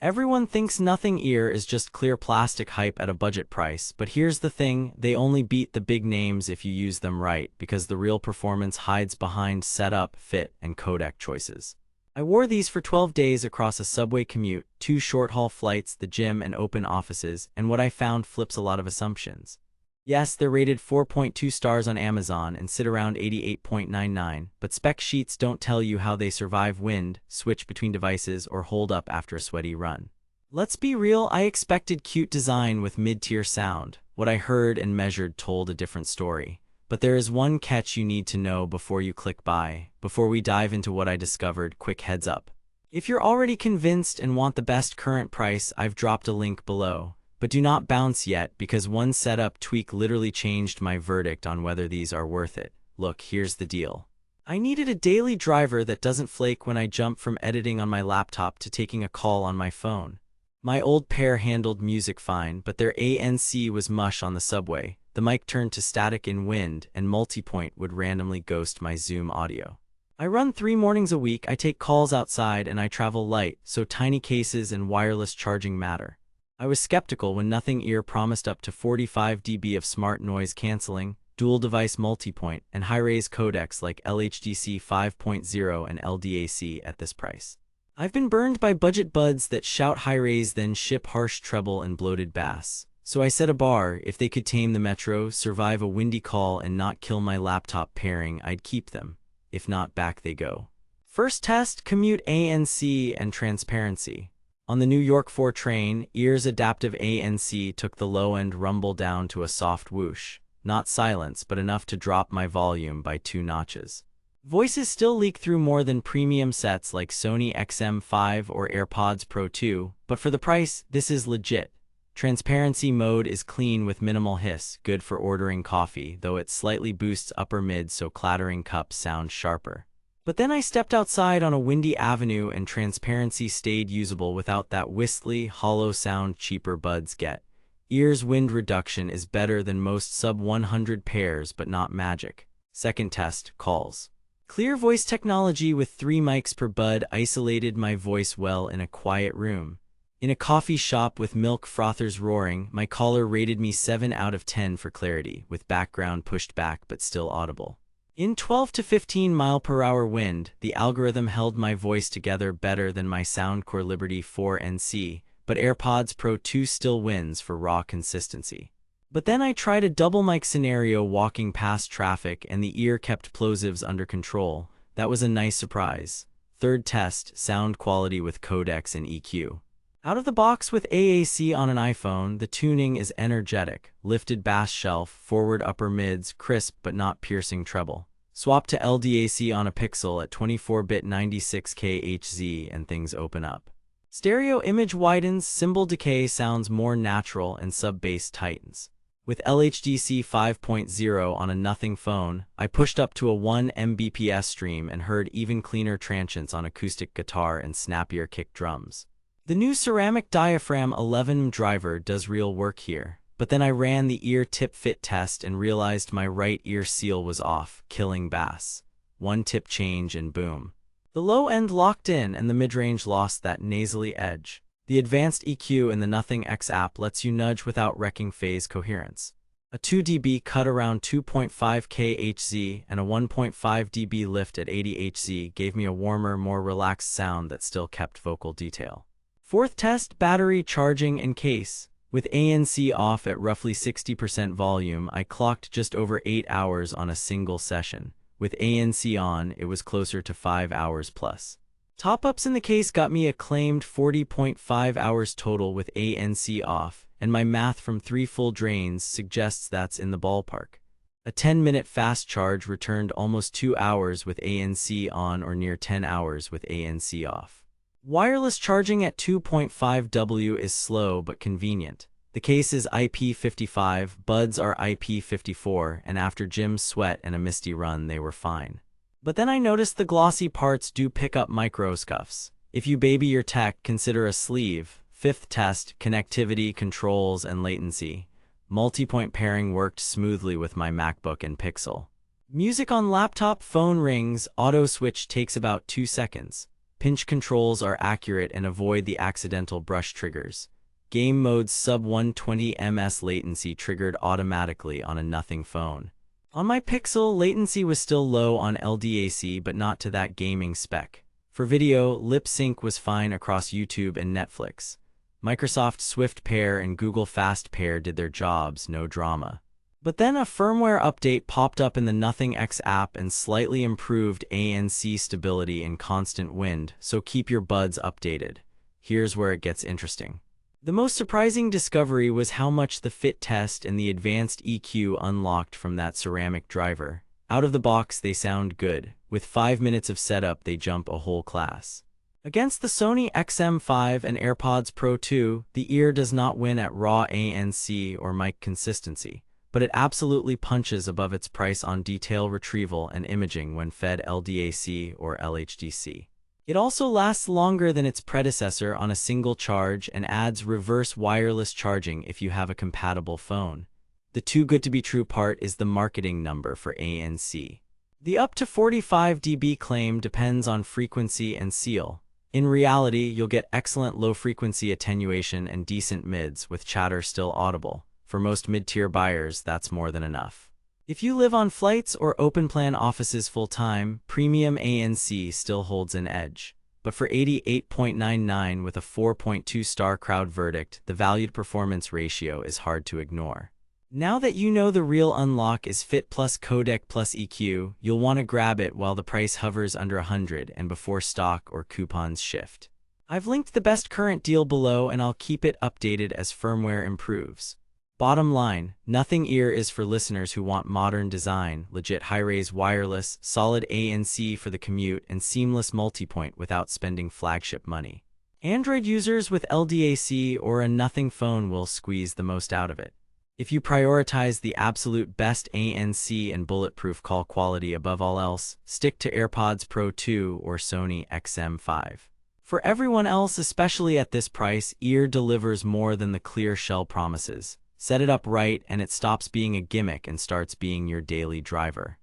Everyone thinks Nothing Ear is just clear plastic hype at a budget price, but here's the thing, they only beat the big names if you use them right, because the real performance hides behind setup, fit, and codec choices. I wore these for 12 days across a subway commute, 2 short-haul flights, the gym, and open offices, and what I found flips a lot of assumptions. Yes, they're rated 4.2 stars on Amazon and sit around 88.99, but spec sheets don't tell you how they survive wind, switch between devices, or hold up after a sweaty run. Let's be real, I expected cute design with mid-tier sound. What I heard and measured told a different story. But there is one catch you need to know before you click buy. Before we dive into what I discovered, quick heads up. If you're already convinced and want the best current price, I've dropped a link below. But do not bounce yet, because one setup tweak literally changed my verdict on whether these are worth it. Look, here's the deal. I needed a daily driver that doesn't flake when I jump from editing on my laptop to taking a call on my phone. My old pair handled music fine, but their ANC was mush on the subway. The mic turned to static in wind, and multipoint would randomly ghost my Zoom audio. I run 3 mornings a week, I take calls outside, and I travel light, so tiny cases and wireless charging matter. I was skeptical when Nothing Ear promised up to 45 dB of smart noise cancelling, dual-device multipoint, and high-res codecs like LHDC 5.0 and LDAC at this price. I've been burned by budget buds that shout high-res then ship harsh treble and bloated bass. So I set a bar. If they could tame the metro, survive a windy call, and not kill my laptop pairing, I'd keep them. If not, back they go. First test, commute ANC and transparency. On the New York 4 train, Ear's adaptive ANC took the low-end rumble down to a soft whoosh. Not silence, but enough to drop my volume by 2 notches. Voices still leak through more than premium sets like Sony XM5 or AirPods Pro 2, but for the price, this is legit. Transparency mode is clean with minimal hiss, good for ordering coffee, though it slightly boosts upper mid so clattering cups sound sharper. But then I stepped outside on a windy avenue and transparency stayed usable without that whistly, hollow sound cheaper buds get. Ear's wind reduction is better than most sub-100 pairs, but not magic. Second test, calls. Clear voice technology with 3 mics per bud isolated my voice well in a quiet room. In a coffee shop with milk frothers roaring, my caller rated me 7 out of 10 for clarity, with background pushed back but still audible. In 12 to 15 mile/hour wind, the algorithm held my voice together better than my Soundcore Liberty 4 NC, but AirPods Pro 2 still wins for raw consistency. But then I tried a double mic scenario walking past traffic and the Ear kept plosives under control. That was a nice surprise. Third test, sound quality with codecs and EQ. Out of the box with AAC on an iPhone, the tuning is energetic, lifted bass shelf, forward upper mids, crisp but not piercing treble. Swap to LDAC on a Pixel at 24-bit 96K Hz and things open up. Stereo image widens, cymbal decay sounds more natural, and sub-bass tightens. With LHDC 5.0 on a Nothing phone, I pushed up to a 1 Mbps stream and heard even cleaner transients on acoustic guitar and snappier kick drums. The new ceramic diaphragm 11mm driver does real work here, but then I ran the ear tip fit test and realized my right ear seal was off, killing bass. 1 tip change and boom. The low end locked in and the mid-range lost that nasally edge. The advanced EQ in the Nothing X app lets you nudge without wrecking phase coherence. A 2 dB cut around 2.5K Hz and a 1.5 dB lift at 80 Hz gave me a warmer, more relaxed sound that still kept vocal detail. Fourth test, battery charging and case. With ANC off at roughly 60% volume, I clocked just over 8 hours on a single session. With ANC on, it was closer to 5 hours plus. Top-ups in the case got me a claimed 40.5 hours total with ANC off, and my math from 3 full drains suggests that's in the ballpark. A 10-minute fast charge returned almost 2 hours with ANC on or near 10 hours with ANC off. Wireless charging at 2.5W is slow but convenient. The case is IP55, buds are IP54, and after gym sweat and a misty run they were fine. But then I noticed the glossy parts do pick up micro scuffs. If you baby your tech, consider a sleeve. Fifth test, connectivity, controls, and latency. Multipoint pairing worked smoothly with my MacBook and Pixel. Music on laptop, phone rings, auto switch takes about 2 seconds. Pinch controls are accurate and avoid the accidental brush triggers. Game modes sub 120 ms latency triggered automatically on a Nothing phone. On my Pixel, latency was still low on LDAC but not to that gaming spec. For video, lip sync was fine across YouTube and Netflix. Microsoft Swift Pair and Google Fast Pair did their jobs, no drama. But then a firmware update popped up in the Nothing X app and slightly improved ANC stability in constant wind, so keep your buds updated. Here's where it gets interesting. The most surprising discovery was how much the fit test and the advanced EQ unlocked from that ceramic driver. Out of the box, they sound good. With 5 minutes of setup, they jump a whole class. Against the Sony XM5 and AirPods Pro 2, the Ear does not win at raw ANC or mic consistency, but it absolutely punches above its price on detail retrieval and imaging when fed LDAC or LHDC. It also lasts longer than its predecessor on a single charge and adds reverse wireless charging if you have a compatible phone. The too good to be true part is the marketing number for ANC. The up to 45 dB claim depends on frequency and seal. In reality, you'll get excellent low-frequency attenuation and decent mids with chatter still audible. For most mid-tier buyers, that's more than enough. If you live on flights or open-plan offices full-time, premium ANC still holds an edge. But for $88.99 with a 4.2-star crowd verdict, the value-to-performance ratio is hard to ignore. Now that you know the real unlock is fit plus codec plus EQ, you'll want to grab it while the price hovers under $100 and before stock or coupons shift. I've linked the best current deal below and I'll keep it updated as firmware improves. Bottom line, Nothing Ear is for listeners who want modern design, legit high-res wireless, solid ANC for the commute, and seamless multipoint without spending flagship money. Android users with LDAC or a Nothing phone will squeeze the most out of it. If you prioritize the absolute best ANC and bulletproof call quality above all else, stick to AirPods Pro 2 or Sony XM5. For everyone else, especially at this price, Ear delivers more than the clear shell promises. Set it up right and it stops being a gimmick and starts being your daily driver.